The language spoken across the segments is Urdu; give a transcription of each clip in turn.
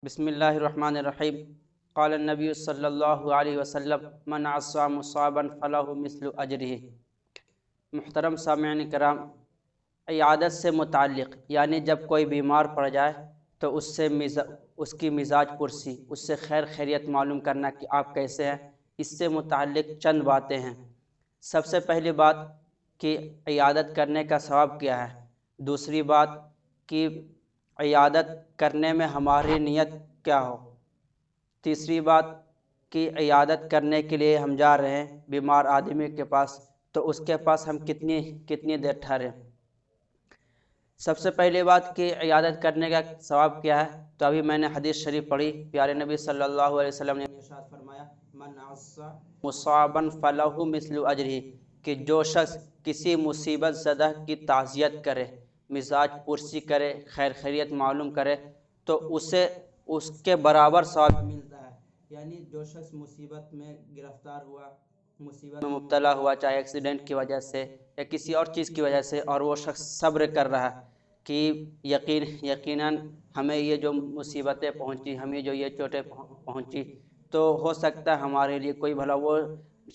بسم اللہ الرحمن الرحیم قال النبی صلی اللہ علیہ وسلم من عصى مصابا فلہ مثل اجرہ۔ محترم سامعین کرام، عیادت سے متعلق یعنی جب کوئی بیمار پڑ جائے تو اس کی مزاج پرسی، اس سے خیر خیریت معلوم کرنا کہ آپ کیسے ہیں، اس سے متعلق چند باتیں ہیں۔ سب سے پہلی بات کہ عیادت کرنے کا ثواب کیا ہے۔ دوسری بات کہ عیادت کرنے میں ہماری نیت کیا ہو۔ تیسری بات کہ عیادت کرنے کے لیے ہم جا رہے ہیں بیمار آدمی کے پاس، تو اس کے پاس ہم کتنی دیر ٹھہریں۔ سب سے پہلی بات کہ عیادت کرنے کا ثواب کیا ہے، تو ابھی میں نے حدیث شریف پڑھی، پیارے نبی صلی اللہ علیہ وسلم نے ارشاد فرمایا من عصى مصابا فلہ مثل اجرہ، کہ جو شخص کسی مصیبت زدہ کی تعزیت کرے، مزاج پرسی کرے، خیر خیریت معلوم کرے، تو اسے اس کے برابر ثواب ملتا ہے۔ یعنی جو شخص مصیبت میں گرفتار ہوا، مصیبت میں مبتلا ہوا، چاہے ایکسیڈنٹ کی وجہ سے یا کسی اور چیز کی وجہ سے، اور وہ شخص صبر کر رہا ہے کہ یقیناً ہمیں یہ جو مصیبتیں پہنچی، ہمیں جو یہ چوٹیں پہنچی، تو ہو سکتا ہے ہمارے لیے کوئی بھلا، وہ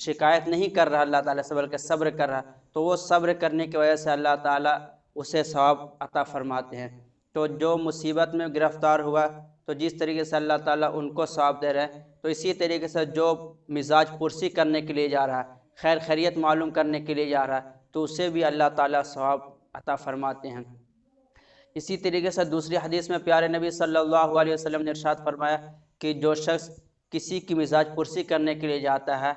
شکایت نہیں کر رہا اللہ تعالیٰ سے بلکہ صبر کر رہا، تو وہ صبر کرنے کی وجہ سے اللہ تعالیٰ اسے ثواب عطا فرماتے ہیں۔ تو جو مصیبت میں گرفتار ہوا، تو جس طریقے سے اللہ تعالیٰ ان کو ثواب دے رہے ہیں، تو اسی طریقے سے جو مزاج پرسی کرنے کے لیے جا رہا ہے، خیر خیریت معلوم کرنے کے لیے جا رہا ہے، تو اسے بھی اللہ تعالیٰ ثواب عطا فرماتے ہیں۔ اسی طریقے سے دوسری حدیث میں پیارے نبی صلی اللہ علیہ وسلم نے ارشاد فرمایا کہ جو شخص کسی کی مزاج پرسی کرنے کے لیے جاتا ہے،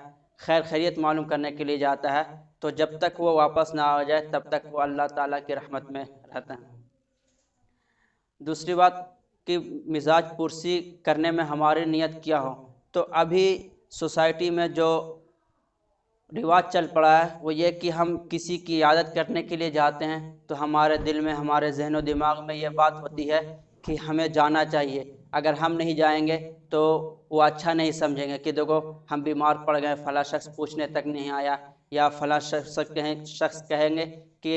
خیر خیریت معلوم کرنے کے لیے جاتا ہے، تو جب تک وہ واپس نہ آ جائے تب تک وہ اللہ تعالیٰ کی رحمت میں رہتا ہے۔ دوسری بات کہ مزاج پرسی کرنے میں ہماری نیت کیا ہو، تو ابھی سوسائٹی میں جو رواج چل پڑا ہے وہ یہ کہ ہم کسی کی عیادت کرنے کے لیے جاتے ہیں تو ہمارے دل میں، ہمارے ذہن و دماغ میں یہ بات ہوتی ہے کہ ہمیں جانا چاہیے، اگر ہم نہیں جائیں گے تو وہ اچھا نہیں سمجھیں گے کہ دیکھو ہم بیمار پڑ گئے، فلاں شخص پوچھنے تک نہیں آیا، یا فلاں شخص کہیں گے کہ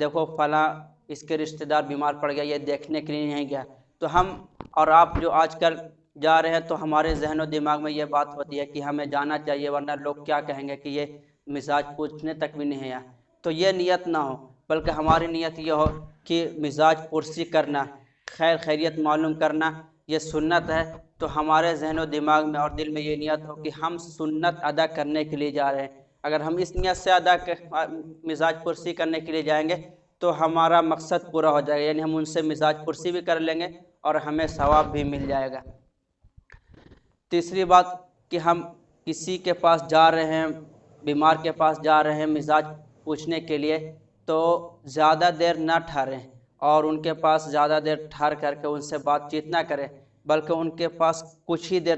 دیکھو فلاں اس کے رشتہ دار بیمار پڑ گیا، یہ دیکھنے کے لیے نہیں گیا۔ تو ہم اور آپ جو آج کل جا رہے ہیں تو ہمارے ذہن و دماغ میں یہ بات ہوتی ہے کہ ہمیں جانا چاہیے، ورنہ لوگ کیا کہیں گے کہ یہ مزاج پوچھنے تک بھی نہیں آیا۔ تو یہ نیت نہ ہو، بلکہ ہماری نیت یہ ہو کہ مزاج پرسی کرنا، خیر خیریت معلوم کرنا یہ سنت ہے، تو ہمارے ذہن و دماغ میں اور دل میں یہ نیت ہو کہ ہم سنت ادا کرنے کے لیے جا رہے ہیں۔ اگر ہم اس نیت سے مزاج پرسی کرنے کے لیے جائیں گے تو ہمارا مقصد پورا ہو جائے گا، یعنی ہم ان سے مزاج پرسی بھی کر لیں گے اور ہمیں ثواب بھی مل جائے گا۔ تیسری بات کہ ہم کسی کے پاس جا رہے ہیں، بیمار کے پاس جا رہے ہیں مزاج پوچھنے کے لیے، تو زیادہ دیر نہ ٹھہریں اور ان کے پاس زیادہ دیر ٹھہر کر کے ان سے بات چیت نہ کریں، بلکہ ان کے پاس کچھ ہی دیر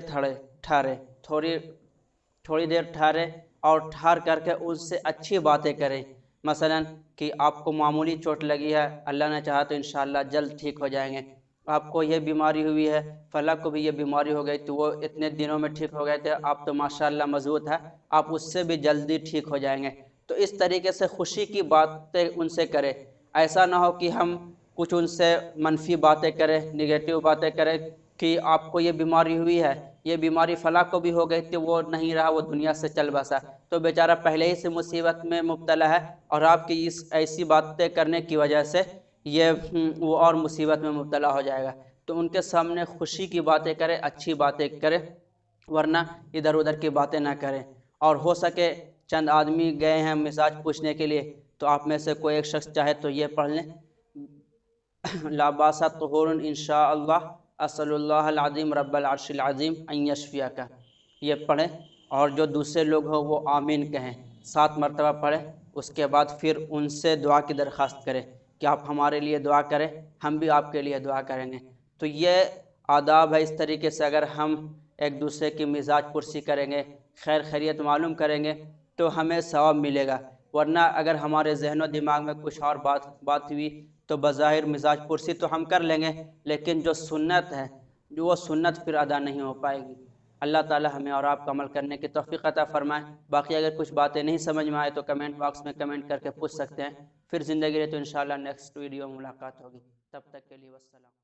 ٹھہرے، تھوڑی دیر ٹھہرے اور ٹھہر کر کے ان سے اچھی باتیں کریں۔ مثلا کہ آپ کو معمولی چوٹ لگی ہے، اللہ نے چاہا تو انشاءاللہ جلد ٹھیک ہو جائیں گے۔ آپ کو یہ بیماری ہوئی ہے، فلاں کو بھی یہ بیماری ہو گئی تو وہ اتنے دنوں میں ٹھیک ہو گئے تھے، آپ تو ماشاءاللہ مضبوط ہے، آپ اس سے بھی جلدی ٹھیک ہو جائیں گے۔ تو اس طریقے سے خوشی کی باتیں ان سے کریں، ایسا نہ ہو کہ ہم کچھ ان سے منفی باتیں کریں، نگیٹو باتیں کریں کہ آپ کو یہ بیماری ہوئی ہے، یہ بیماری فلاں کو بھی ہو گئی تھی، وہ نہیں رہا، وہ دنیا سے چل بسا، تو بیچارہ پہلے ہی سے مصیبت میں مبتلا ہے، اور آپ کی اس ایسی باتیں کرنے کی وجہ سے وہ اور مصیبت میں مبتلا ہو جائے گا۔ تو ان کے سامنے خوشی کی باتیں کریں، اچھی باتیں کریں، ورنہ ادھر ادھر کی باتیں نہ کریں۔ اور ہو سکے چند آدمی گئے ہیں مزاج پوچھنے کے لیے، تو آپ میں سے کوئی ایک شخص چاہے تو یہ پڑھ لیں لا باس طہور انشاء اللہ اسأل اللہ العظیم رب العرش العظیم ان یشفیک، یہ پڑھیں، اور جو دوسرے لوگ ہوں وہ آمین کہیں، 7 مرتبہ پڑھیں، اس کے بعد پھر ان سے دعا کی درخواست کریں کہ آپ ہمارے لیے دعا کریں، ہم بھی آپ کے لیے دعا کریں گے۔ تو یہ آداب ہے، اس طریقے سے اگر ہم ایک دوسرے کی مزاج پرسی کریں گے، خیر خیریت معلوم کریں گے تو ہمیں ثواب ملے گا، ورنہ اگر ہمارے ذہن و دماغ میں کچھ اور بات ہوئی تو بظاہر مزاج پرسی تو ہم کر لیں گے، لیکن جو سنت ہے وہ سنت پھر ادا نہیں ہو پائے گی۔ اللہ تعالی ہمیں اور آپ کو عمل کرنے کی توفیق عطا فرمائے۔ باقی اگر کچھ باتیں نہیں سمجھ میں آئے تو کمنٹ باکس میں کمنٹ کر کے پوچھ سکتے ہیں، پھر زندگی رہے تو انشاءاللہ نیکسٹ ویڈیو ملاقات ہوگی، تب تک کے لیے والسلام۔